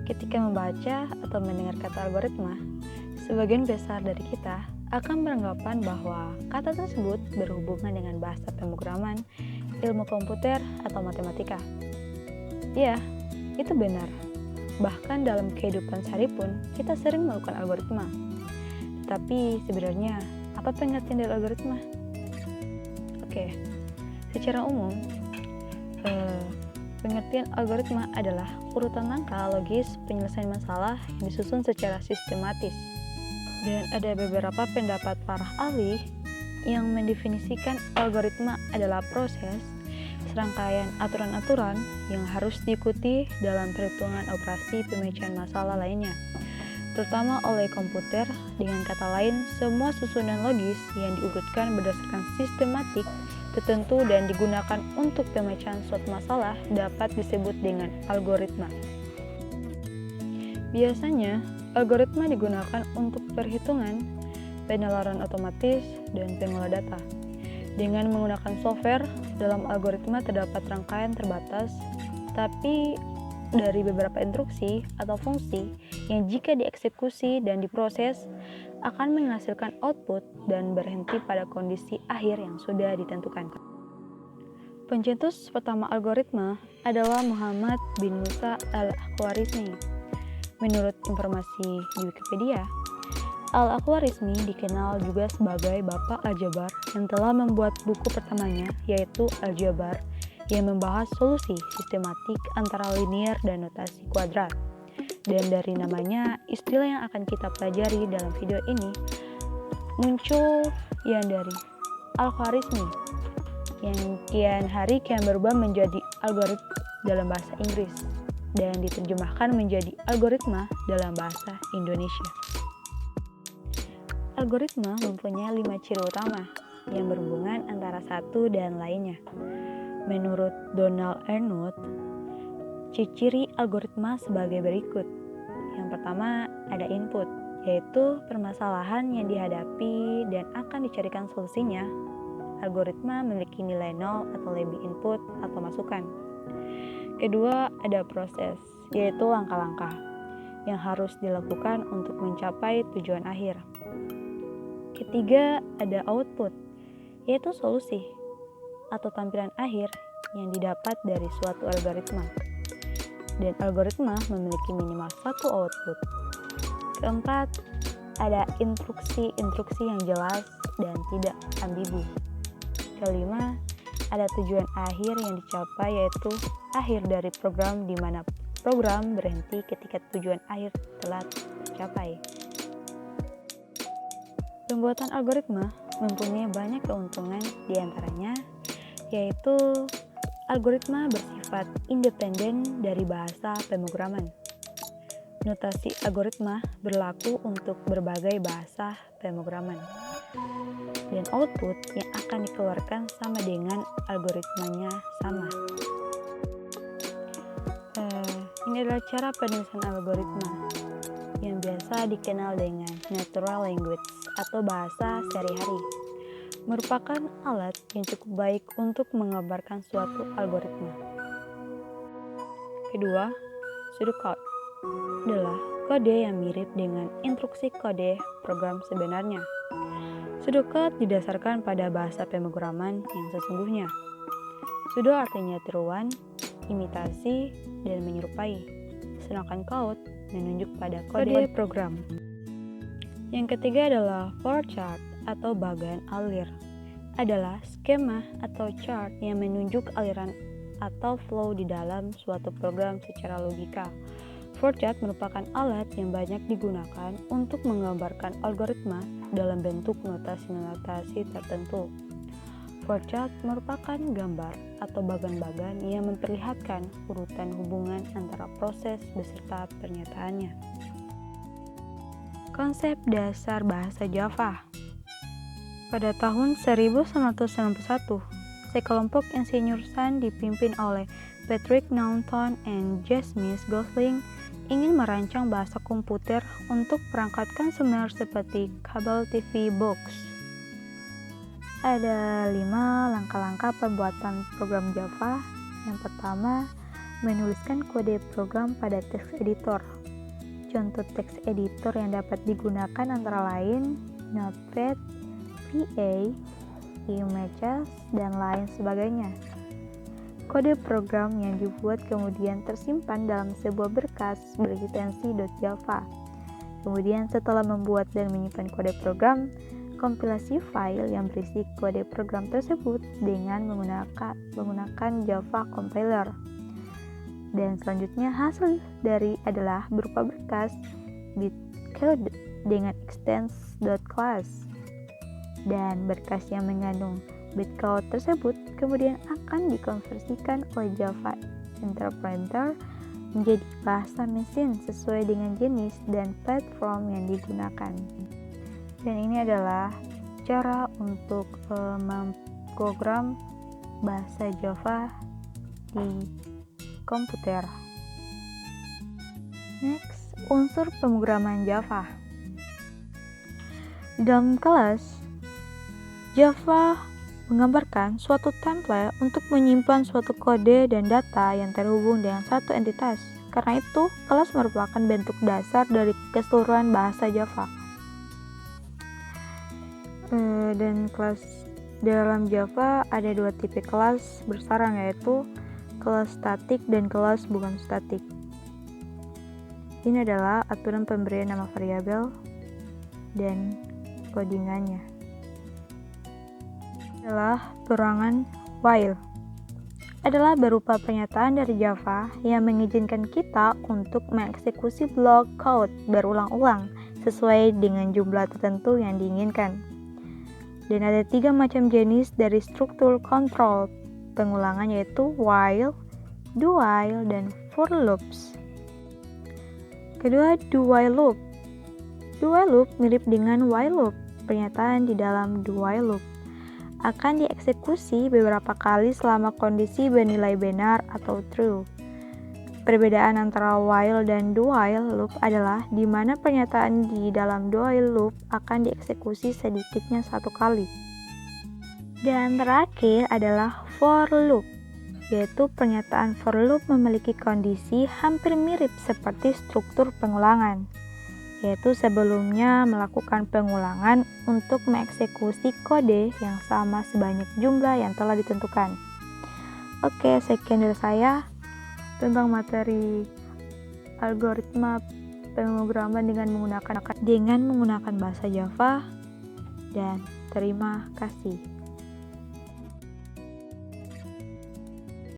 Ketika membaca atau mendengar kata algoritma, sebagian besar dari kita akan beranggapan bahwa kata tersebut berhubungan dengan bahasa pemrograman, ilmu komputer, atau matematika. Ya, itu benar. Bahkan dalam kehidupan sehari pun, kita sering melakukan algoritma. Tapi sebenarnya, apa pengertian dari algoritma? Oke, secara umum, pengertian algoritma adalah urutan langkah logis penyelesaian masalah yang disusun secara sistematis. Dan ada beberapa pendapat para ahli yang mendefinisikan algoritma adalah proses serangkaian aturan-aturan yang harus diikuti dalam perhitungan operasi pemecahan masalah lainnya, terutama oleh komputer. Dengan kata lain, semua susunan logis yang diurutkan berdasarkan sistematik tertentu dan digunakan untuk pemecahan suatu masalah dapat disebut dengan algoritma. Biasanya, algoritma digunakan untuk perhitungan, penalaran otomatis, dan pengolah data. Dengan menggunakan software, dalam algoritma terdapat rangkaian terbatas, tapi dari beberapa instruksi atau fungsi yang jika dieksekusi dan diproses akan menghasilkan output dan berhenti pada kondisi akhir yang sudah ditentukan. Pencetus pertama algoritma adalah Muhammad bin Musa al-Khwarizmi. Menurut informasi di Wikipedia, Al-Khwarizmi dikenal juga sebagai Bapak Aljabar yang telah membuat buku pertamanya, yaitu Aljabar, yang membahas solusi sistematik antara linier dan notasi kuadrat. Dan dari namanya, istilah yang akan kita pelajari dalam video ini muncul yang dari Al-Khwarizmi, yang kian hari kian berubah menjadi algoritma dalam bahasa Inggris dan diterjemahkan menjadi algoritma dalam bahasa Indonesia. Algoritma mempunyai 5 ciri utama yang berhubungan antara satu dan lainnya. Menurut Donald Arnold, ciri algoritma sebagai berikut. Yang pertama, ada input, yaitu permasalahan yang dihadapi dan akan dicarikan solusinya. Algoritma memiliki nilai 0 atau lebih input atau masukan. Kedua, ada proses, yaitu langkah-langkah yang harus dilakukan untuk mencapai tujuan akhir. Ketiga, ada output, yaitu solusi atau tampilan akhir yang didapat dari suatu algoritma. Dan algoritma memiliki minimal satu output. Keempat, ada instruksi yang jelas dan tidak ambigu. Kelima, ada tujuan akhir yang dicapai, yaitu akhir dari program, di mana program berhenti ketika tujuan akhir telah tercapai. Pembuatan algoritma mempunyai banyak keuntungan, diantaranya yaitu algoritma bersifat independen dari bahasa pemrograman. Notasi algoritma berlaku untuk berbagai bahasa pemrograman. Dan output yang akan dikeluarkan sama dengan algoritmanya sama. Ini adalah cara penulisan algoritma yang biasa dikenal dengan natural language atau bahasa sehari-hari. Merupakan alat yang cukup baik untuk menggambarkan suatu algoritma. Kedua, pseudocode adalah kode yang mirip dengan instruksi kode program sebenarnya. Pseudocode didasarkan pada bahasa pemrograman yang sesungguhnya. Pseudo artinya tiruan, imitasi, dan menyerupai, sedangkan code menunjuk pada kode program. Yang ketiga adalah flowchart atau bagan alir. Adalah skema atau chart yang menunjuk aliran atau flow di dalam suatu program secara logika. Flowchart merupakan alat yang banyak digunakan untuk menggambarkan algoritma dalam bentuk notasi-notasi tertentu. Flowchart merupakan gambar atau bagan-bagan yang memperlihatkan urutan hubungan antara proses beserta pernyataannya. Konsep dasar bahasa Java. Pada tahun 1991, sekelompok insinyur-san dipimpin oleh Patrick Naughton dan Jasmine Gosling ingin merancang bahasa komputer untuk perangkat konsumer seperti kabel TV box. Ada 5 langkah-langkah pembuatan program Java. Yang pertama menuliskan kode program pada text editor. Contoh text editor yang dapat digunakan antara lain Notepad, VA, Images, dan lain sebagainya. Kode program yang dibuat kemudian tersimpan dalam sebuah berkas berekstensi .java. Kemudian setelah membuat dan menyimpan kode program, kompilasi file yang berisi kode program tersebut dengan menggunakan Java compiler. Dan selanjutnya hasil dari adalah berupa berkas bitcode dengan extends.class. Dan berkas yang mengandung bitcode tersebut kemudian akan dikonversikan oleh Java Interpreter menjadi bahasa mesin sesuai dengan jenis dan platform yang digunakan. Dan ini adalah cara untuk memprogram bahasa Java di komputer. Next, unsur pemrograman Java. Di dalam kelas, Java menggambarkan suatu template untuk menyimpan suatu kode dan data yang terhubung dengan satu entitas. Karena itu, kelas merupakan bentuk dasar dari keseluruhan bahasa Java. Dan kelas dalam Java ada dua tipe kelas bersarang, yaitu kelas statik dan kelas bukan statik. Ini adalah aturan pemberian nama variabel dan codingannya. Adalah perangan while. Adalah berupa pernyataan dari Java yang mengizinkan kita untuk mengeksekusi blok code berulang-ulang sesuai dengan jumlah tertentu yang diinginkan. Dan ada 3 macam jenis dari struktur kontrol pengulangan, yaitu while, do while, dan for loops. Kedua, do while loop. Do while loop mirip dengan while loop. Pernyataan di dalam do while loop akan dieksekusi beberapa kali selama kondisi bernilai benar atau true. Perbedaan antara while dan do while loop adalah di mana pernyataan di dalam do while loop akan dieksekusi sedikitnya satu kali. Dan terakhir adalah for loop, yaitu pernyataan for loop memiliki kondisi hampir mirip seperti struktur pengulangan, yaitu sebelumnya melakukan pengulangan untuk mengeksekusi kode yang sama sebanyak jumlah yang telah ditentukan. Oke, sekian dari saya tentang materi algoritma pemrograman dengan menggunakan bahasa Java, dan terima kasih.